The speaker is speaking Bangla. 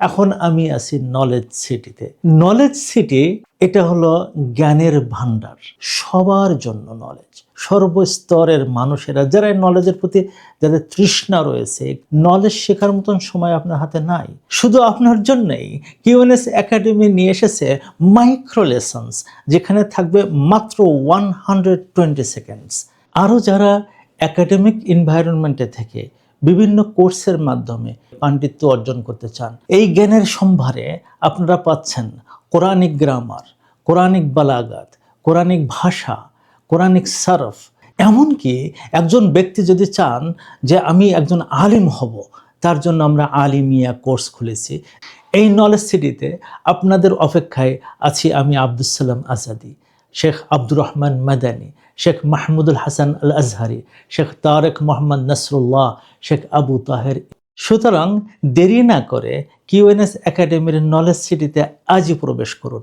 এখন আমি আছি নলেজ সিটিতে। নলেজ সিটি এটা হলো জ্ঞানের ভান্ডার, সবার জন্য নলেজ। সর্বস্তরের মানুষেরা যারা নলেজের প্রতি যাদের তৃষ্ণা রয়েছে, নলেজ শেখার মতন সময় আপনার হাতে নাই। শুধু আপনার জন্যই কিউএনএস একাডেমি নিয়ে এসেছে মাইক্রো লেসন্স, যেখানে থাকবে মাত্র 120 সেকেন্ডস। আরও যারা একাডেমিক এনভায়রনমেন্টে থেকে বিভিন্ন কোর্সের মাধ্যমে পাণ্ডিত্য অর্জন করতে চান, এই জ্ঞানের সম্ভারে আপনারা পাচ্ছেন কোরআনিক গ্রামার, কোরআনিক বালাগাত, কোরআনিক ভাষা, কোরআনিক সরফ। এমনকি একজন ব্যক্তি যদি চান যে আমি একজন আলিম হব, তার জন্য আমরা আলিমিয়া কোর্স খুলেছি। এই নলেজ সিটিতে আপনাদের অপেক্ষায় আছি আমি আব্দুস সালাম আজাদি, শেখ আব্দুর রহমান মাদানী, শেখ মাহমুদুল হাসান আল আজহারি, শেখ তারেক মোহাম্মদ নাসরুল্লাহ, শেখ আবু তাহের। সুতরাং দেরি না করে কিউএনএস একাডেমির নলেজ সিটিতে আজই প্রবেশ করুন।